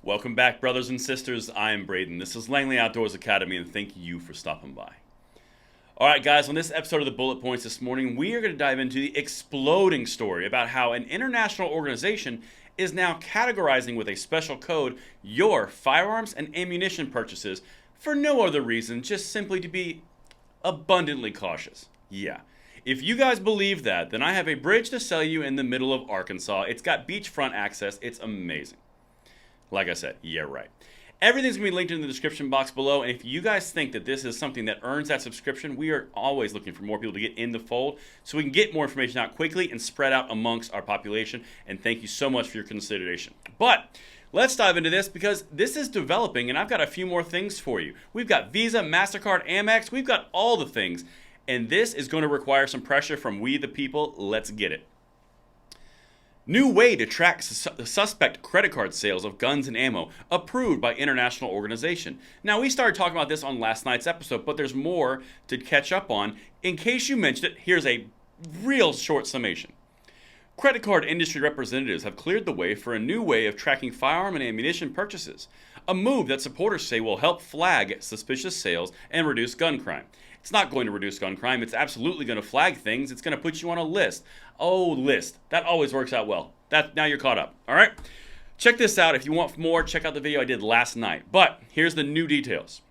Welcome back, brothers and sisters. I am Braden. This is Langley Outdoors Academy, and thank you for stopping by. All right, guys, on this episode of the Bullet Points this morning, we are going to dive into the exploding story about how an international organization is now categorizing with a special code your firearms and ammunition purchases for no other reason, just simply to be abundantly cautious. Yeah. If you guys believe that, then I have a bridge to sell you in the middle of Arkansas. It's got beachfront access. It's amazing. Like I said, yeah, right. Everything's going to be linked in the description box below, and if you guys think that this is something that earns that subscription, we are always looking for more people to get in the fold so we can get more information out quickly and spread out amongst our population, and thank you so much for your consideration. But let's dive into this because this is developing, and I've got a few more things for you. We've got Visa, MasterCard, Amex, we've got all the things, and this is going to require some pressure from we the people. Let's get it. New way to track suspect credit card sales of guns and ammo, approved by international organization. Now, we started talking about this on last night's episode, but there's more to catch up on. In case you missed it, here's a real short summation. Credit card industry representatives have cleared the way for a new way of tracking firearm and ammunition purchases, a move that supporters say will help flag suspicious sales and reduce gun crime. It's not going to reduce gun crime. It's absolutely going to flag things. It's going to put you on a list. Oh, list. That always works out well. Now you're caught up. All right? Check this out. If you want more, check out the video I did last night. But here's the new details.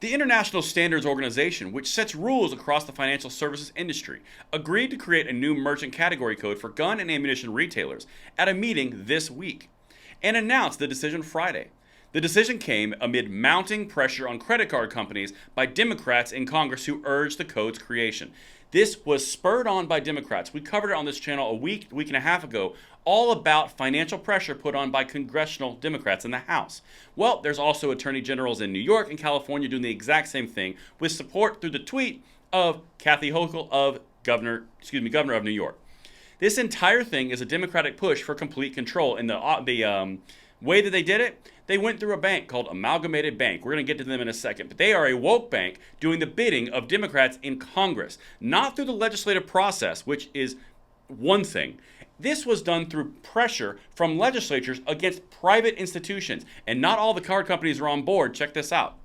The International Standards Organization, which sets rules across the financial services industry, agreed to create a new merchant category code for gun and ammunition retailers at a meeting this week and announced the decision Friday. The decision came amid mounting pressure on credit card companies by Democrats in Congress who urged the code's creation. This was spurred on by Democrats. We covered it on this channel a week and a half ago, all about financial pressure put on by congressional Democrats in the House. Well, there's also attorney generals in New York and California doing the exact same thing with support through the tweet of Kathy Hochul of governor of New York. This entire thing is a Democratic push for complete control. And the way that they did it, they went through a bank called Amalgamated Bank. We're going to get to them in a second. But they are a woke bank doing the bidding of Democrats in Congress, not through the legislative process, which is one thing. This was done through pressure from legislatures against private institutions. And not all the card companies are on board. Check this out.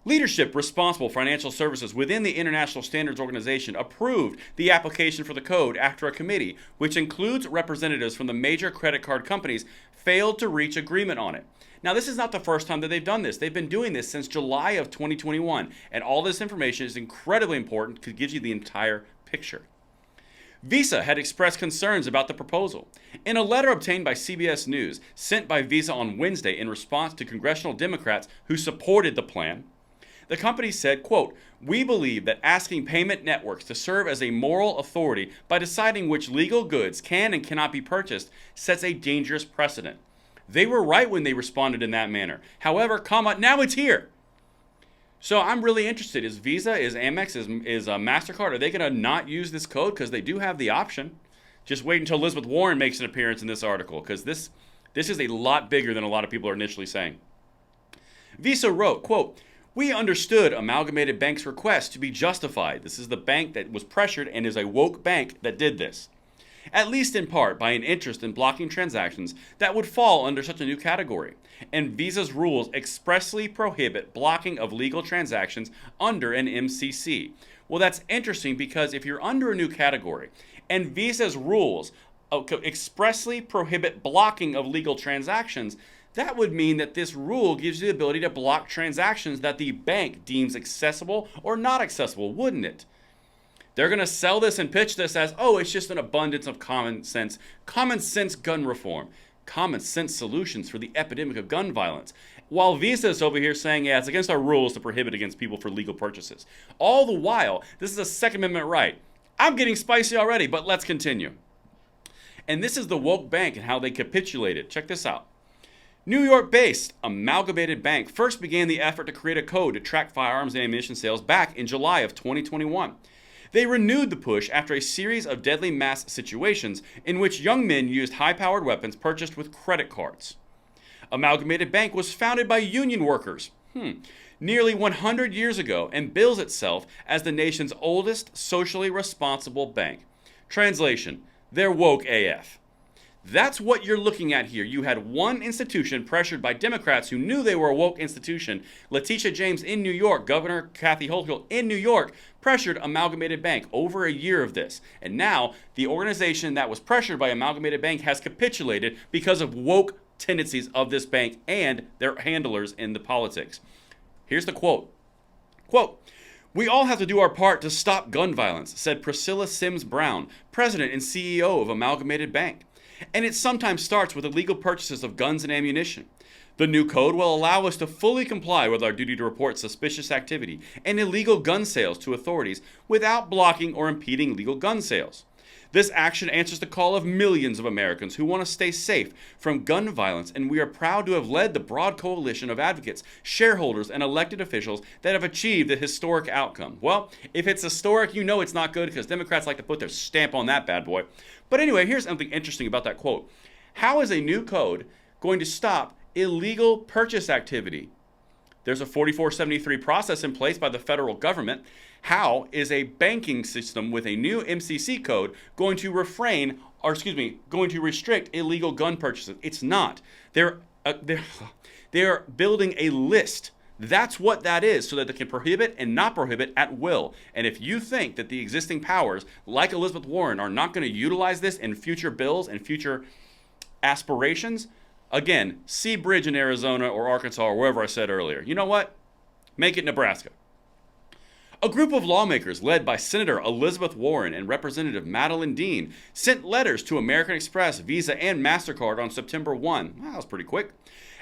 Leadership responsible for financial services within the International Standards Organization approved the application for the code after a committee, which includes representatives from the major credit card companies, failed to reach agreement on it. Now, this is not the first time that they've done this. They've been doing this since July of 2021, and all this information is incredibly important because it gives you the entire picture. Visa had expressed concerns about the proposal. In a letter obtained by CBS News, sent by Visa on Wednesday in response to congressional Democrats who supported the plan, the company said, quote, "We believe that asking payment networks to serve as a moral authority by deciding which legal goods can and cannot be purchased sets a dangerous precedent. They were right when they responded in that manner. However, now it's here." So I'm really interested. Is Visa, is Amex, is MasterCard, are they going to not use this code? Because they do have the option. Just wait until Elizabeth Warren makes an appearance in this article, because this is a lot bigger than a lot of people are initially saying. Visa wrote, quote, "We understood Amalgamated Bank's request to be justified." This is the bank that was pressured and is a woke bank that did this. "At least in part by an interest in blocking transactions that would fall under such a new category. And Visa's rules expressly prohibit blocking of legal transactions under an MCC." Well, that's interesting because if you're under a new category and Visa's rules expressly prohibit blocking of legal transactions, that would mean that this rule gives you the ability to block transactions that the bank deems accessible or not accessible, wouldn't it? They're going to sell this and pitch this as, oh, it's just an abundance of common sense gun reform, common sense solutions for the epidemic of gun violence. While Visa is over here saying, yeah, it's against our rules to prohibit against people for legal purchases. All the while, this is a Second Amendment right. I'm getting spicy already, but let's continue. And this is the woke bank and how they capitulated. Check this out. New York-based Amalgamated Bank first began the effort to create a code to track firearms and ammunition sales back in July of 2021. They renewed the push after a series of deadly mass situations in which young men used high-powered weapons purchased with credit cards. Amalgamated Bank was founded by union workers nearly 100 years ago and bills itself as the nation's oldest socially responsible bank. Translation: they're woke AF. That's what you're looking at here. You had one institution pressured by Democrats who knew they were a woke institution. Letitia James in New York, Governor Kathy Hochul in New York, pressured Amalgamated Bank over a year of this. And now the organization that was pressured by Amalgamated Bank has capitulated because of woke tendencies of this bank and their handlers in the politics. Here's the quote. Quote, "We all have to do our part to stop gun violence," said Priscilla Sims Brown, president and CEO of Amalgamated Bank. "And it sometimes starts with illegal purchases of guns and ammunition. The new code will allow us to fully comply with our duty to report suspicious activity and illegal gun sales to authorities without blocking or impeding legal gun sales. This action answers the call of millions of Americans who want to stay safe from gun violence, and we are proud to have led the broad coalition of advocates, shareholders, and elected officials that have achieved a historic outcome." Well, if it's historic, you know it's not good because Democrats like to put their stamp on that bad boy. But anyway, here's something interesting about that quote. How is a new code going to stop illegal purchase activity? There's a 4473 process in place by the federal government. How is a banking system with a new MCC code going to going to restrict illegal gun purchases? It's not. They're building a list. That's what that is, so that they can prohibit and not prohibit at will. And if you think that the existing powers, like Elizabeth Warren, are not going to utilize this in future bills and future aspirations, again, see Bridge in Arizona or Arkansas or wherever I said earlier. You know what? Make it Nebraska. A group of lawmakers led by Senator Elizabeth Warren and Representative Madeline Dean sent letters to American Express, Visa, and MasterCard on September 1. Wow, that was pretty quick.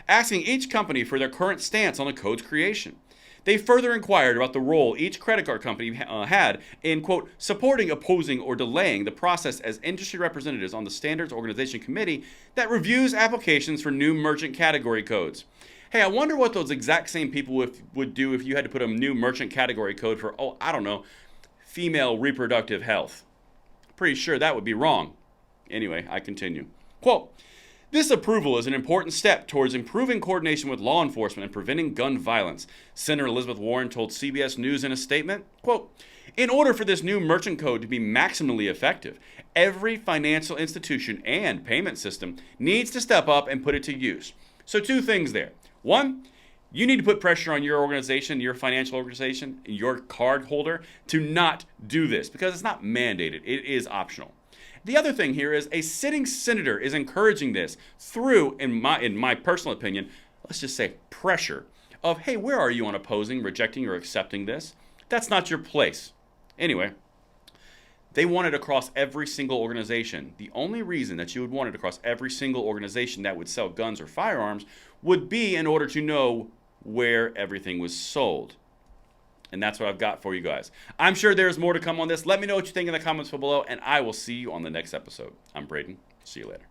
Asking each company for their current stance on the code's creation. They further inquired about the role each credit card company had in, quote, supporting, opposing, or delaying the process as industry representatives on the Standards Organization Committee that reviews applications for new merchant category codes. Hey, I wonder what those exact same people would do if you had to put a new merchant category code for, female reproductive health. Pretty sure that would be wrong. Anyway, I continue. Quote, "This approval is an important step towards improving coordination with law enforcement and preventing gun violence," Senator Elizabeth Warren told CBS News in a statement. Quote, "In order for this new merchant code to be maximally effective, every financial institution and payment system needs to step up and put it to use." So 2 things there. 1, you need to put pressure on your organization, your financial organization, your card holder to not do this because it's not mandated. It is optional. The other thing here is a sitting senator is encouraging this through, in my personal opinion, let's just say pressure of, hey, where are you on opposing, rejecting, or accepting this? That's not your place. Anyway, they want it across every single organization. The only reason that you would want it across every single organization that would sell guns or firearms would be in order to know where everything was sold. And that's what I've got for you guys. I'm sure there's more to come on this. Let me know what you think in the comments below, and I will see you on the next episode. I'm Braden. See you later.